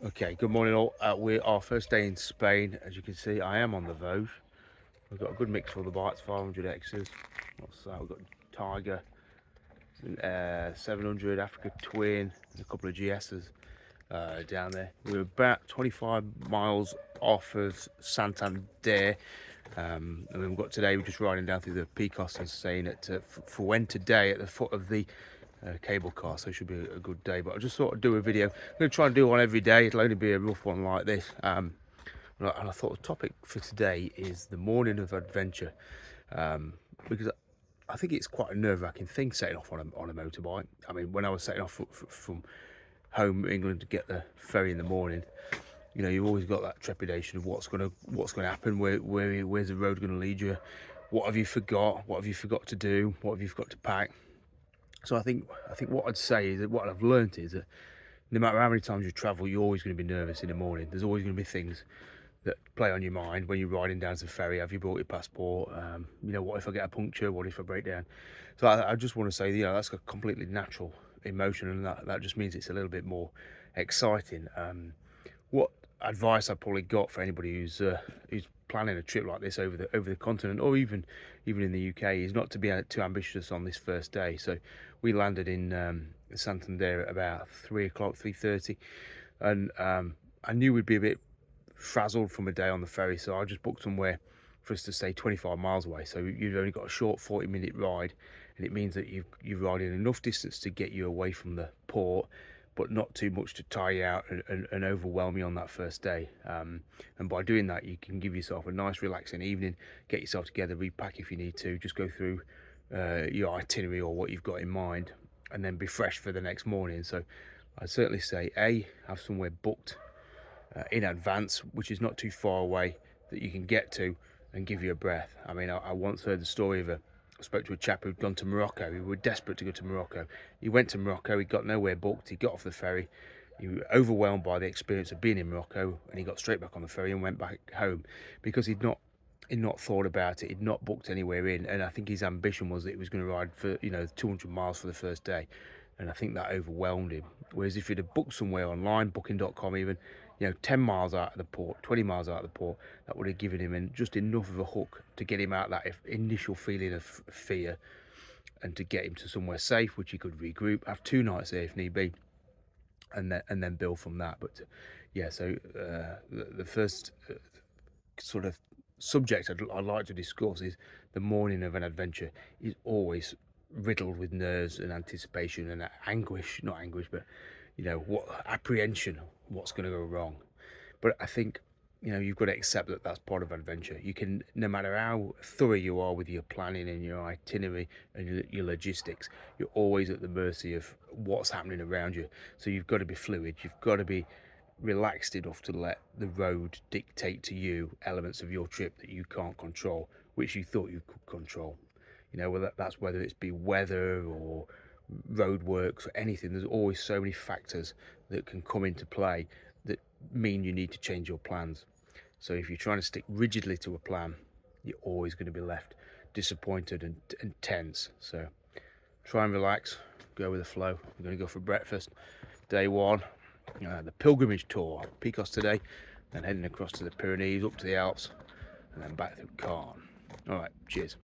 Okay, good morning all. We're our first day in Spain. As you can see, I am on the Vosges. We've got a good mix for the bikes, 500 X's. What's that? We've got Tiger, 700, Africa Twin, and a couple of GS's down there. We're about 25 miles off of Santander. And then we've got today, we're just riding down through the Picos and staying at Fuente at the foot of the cable car, so it should be a good day. But I just thought I'd do a video. I'm going to try and do one every day. It'll only be a rough one like this. And I thought the topic for today is the morning of adventure, because I think it's quite a nerve-wracking thing setting off on a motorbike. I mean, when I was setting off from home England to get the ferry in the morning, you know, you've always got that trepidation of what's gonna happen, where's the road gonna lead you, what have you forgot, to do, what have you forgot to pack. So I think what I'd say is that what I've learned is that no matter how many times you travel, you're always going to be nervous in the morning. There's always going to be things that play on your mind when you're riding down to the ferry. Have you brought your passport? You know, what if I get a puncture? What if I break down? So I just want to say, you know, that's a completely natural emotion, and that just means it's a little bit more exciting. What advice I probably got for anybody who's planning a trip like this over the continent, or even in the UK, is not to be too ambitious on this first day. So we landed in Santander at about 3 o'clock, 3:30, and I knew we'd be a bit frazzled from a day on the ferry, so I just booked somewhere for us to stay 25 miles away. So you've only got a short 40-minute ride, and it means that you're riding enough distance to get you away from the port, but not too much to tire you out and overwhelm you on that first day. And by doing that, you can give yourself a nice relaxing evening, get yourself together, repack if you need to, just go through your itinerary or what you've got in mind, and then be fresh for the next morning. So I'd certainly say, have somewhere booked in advance, which is not too far away, that you can get to and give you a breath. I mean, I once heard the story of I spoke to a chap who'd gone to Morocco. He was desperate to go to Morocco. He went to Morocco, he got nowhere booked, he got off the ferry, he was overwhelmed by the experience of being in Morocco, and he got straight back on the ferry and went back home because he'd not thought about it, he'd not booked anywhere in. And I think his ambition was that he was going to ride for, you know, 200 miles for the first day, and I think that overwhelmed him. Whereas if he'd have booked somewhere online, booking.com even, you know, 10 miles out of the port, 20 miles out of the port, that would have given him just enough of a hook to get him out of that initial feeling of fear, and to get him to somewhere safe, which he could regroup, have 2 nights there if need be, and then build from that. But yeah, so the first sort of subject I'd like to discuss is the morning of an adventure is always riddled with nerves and anticipation and anguish, not anguish, but, you know, what apprehension, what's going to go wrong. But I think, you know, you've got to accept that that's part of adventure. You can, no matter how thorough you are with your planning and your itinerary and your logistics, you're always at the mercy of what's happening around you. So you've got to be fluid. You've got to be relaxed enough to let the road dictate to you elements of your trip that you can't control, which you thought you could control. You know, whether it's be weather or roadworks or anything. There's always so many factors that can come into play that mean you need to change your plans. So if you're trying to stick rigidly to a plan, you're always going to be left disappointed and tense. So try and relax, go with the flow. We're going to go for breakfast, day one, the pilgrimage tour, Picos today, then heading across to the Pyrenees, up to the Alps, and then back through Caen. All right, cheers.